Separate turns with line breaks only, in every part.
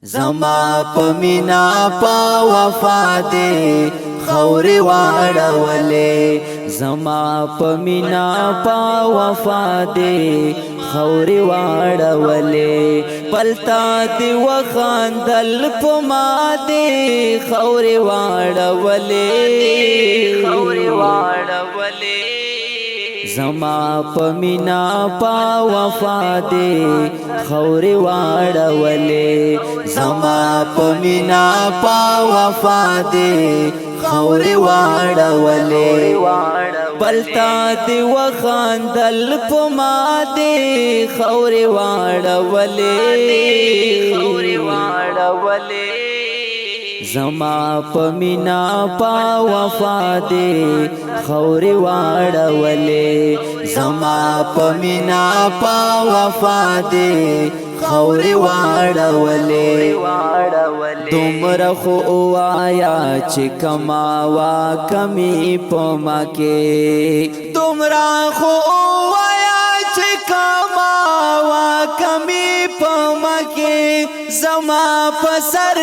زما پمینا پا وفا دے خوري واړولې زما پمینا پا وفا دے خوري واړولې پلتا دی وخاندل پما دے خوري واړولې زما پمینا پا وفا دے خوري واړولې زما پمینا پا وفا دے خوري واړولې بلتا دی وخاندل پما دے خوري واړولې زما پمینا پا وفا دے خوري واړولې زما پمینا پا وفا دے خوري واړولې دومره خو وایا چې کماوا کمی پما کې دومره خو وایا چې کماوا کمی پما کې زما پسر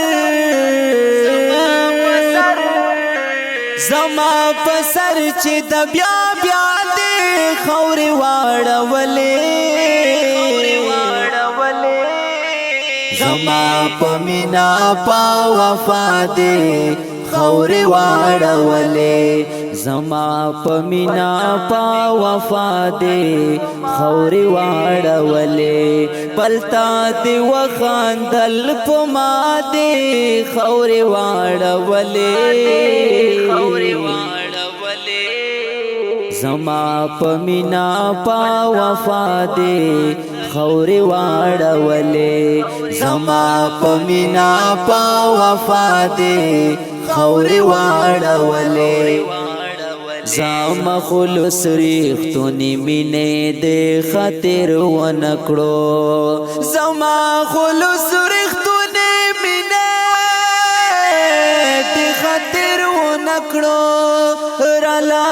چې د بیا بیا دې خوري واړولې زما پمینا پا وفا دے خوري واړولې زما پمینا پا وفا دے خوري واړولې پلتا دی وخاندل پما دے خوري واړولې زما پمینا پا وفا دے خوري واړولې زما پمینا پا وفا دے خوري واړولې زما خلص ریختونی مینه دې خاطر ونکړو زما خلص ریختونی مینه دې خاطر ونکړو رالا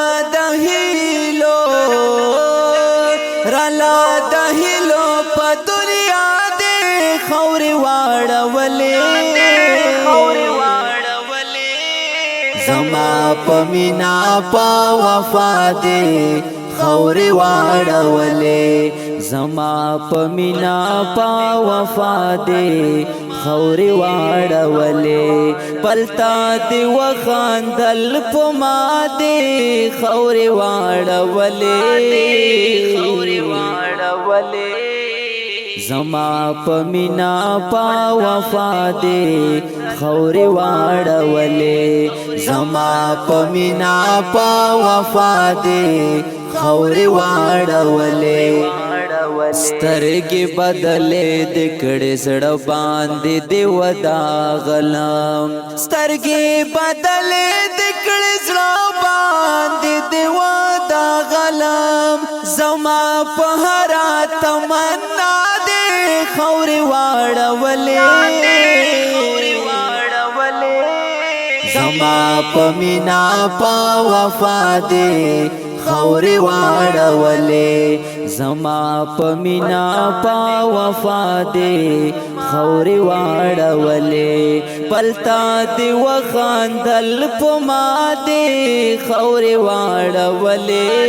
دهیلو په دنیا دې خوري واړولې زما پمینا پا وفا دے خوري واړولې زما پمینا پا وفا دے خوري واړولې پلتا دی وخاندل پما دے خوري واړولې زما پمینا پا وفا دے خوري واړولې زما پمینا پا وفا دے خوري واړولې سترګې بدلې د کړې زړه باندې دی ودا غلام سترګې بدلې د کړې زړه باندې دی ودا غلام زما په هر تمنا دې خوري واړولې زما پمینا پا وفا دے خوري واړولې زما پمینا پا وفا دے خوري واړولې پلتا دی وخاندل پما دے خوري واړولې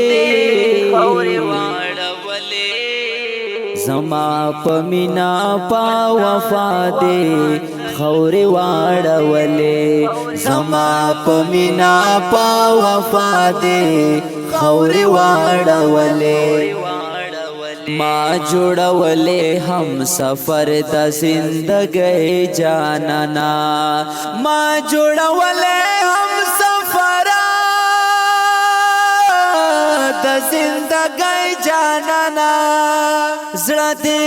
زما پمینا پا وفا دے خوري واړولې زما پمینا پا وفا دے خوري واړولې ما جوړولې هم سفر د زندګۍ جانانا ما جوړولې هم سفر د زندګۍ جانانا زړه دې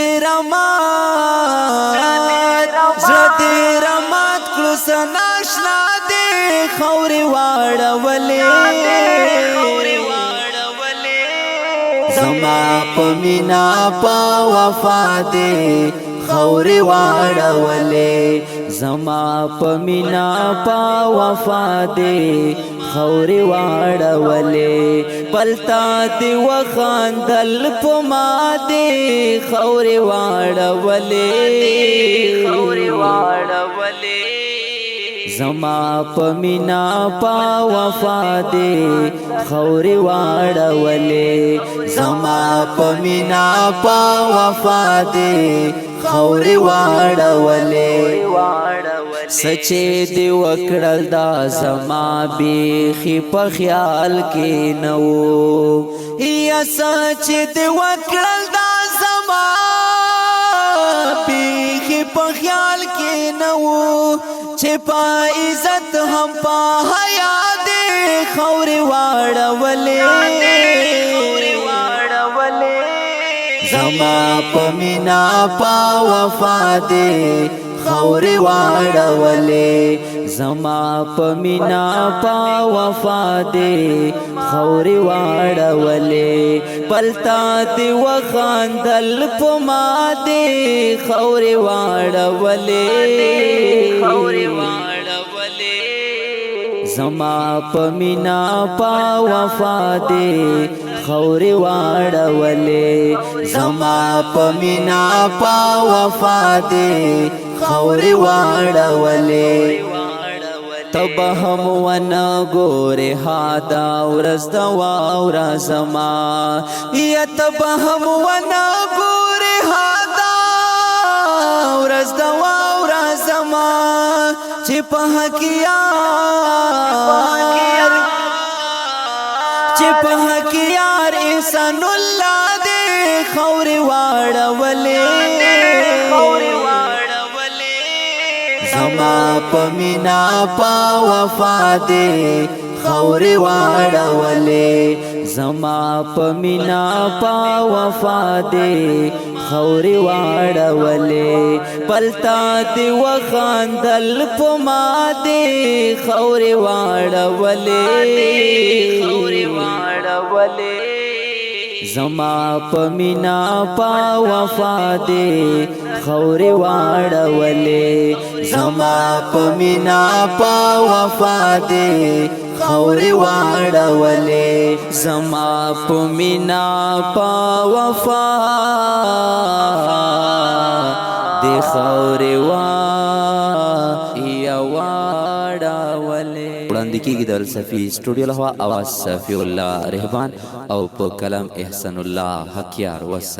رمات کړو سناشنا دې خوري واړولې زما پمینا پا وفا دے خوري واړولې زما پمینا پا وفا دے خوري واړولې پلتا دی وخاندل پما دے خوري واړولې زما پمینا پا وفا دے خوري واړولې زما پمینا پا وفا دے خوري واړولې سچې دی وکړل دا زما بیخي په خیال کې نو یا سچې دی وکړل دا زما بیخي په خیال کې نو چې په عزت هم په حیا دې خوري واړولې زما پمینا پا وفا دے خوري واړولې زما پمینا پا وفا دے خوري واړولې پلتا دی وخاندل پما دے خوري واړولې زما پمینا پا وفا دے خوري واړولې زما پمینا پا وفا دے خوري واړولې تب هم ونه ګورې هادا ورځ د واوره زما یا تب هم ونه ګورې هادا ورځ د واوره زما چې په حق یار احسان الله دې خوري واړولې زما پمینا پا وفا دے خوري واړولې زما پمینا پا وفا دے خوري واړولې پلتا دی وخاندل پما دے خوري واړولې زما پمینا پا وفا دے خوري واړولې زما پمینا پا وفا دے خوري واړولې زما پمینا پا وفا دے خوري واړولې وړاندې کیږي د الصفی سټوډیو لخوا اواز صفی الله رحمان او په کلام احسان الله حکیار والسلام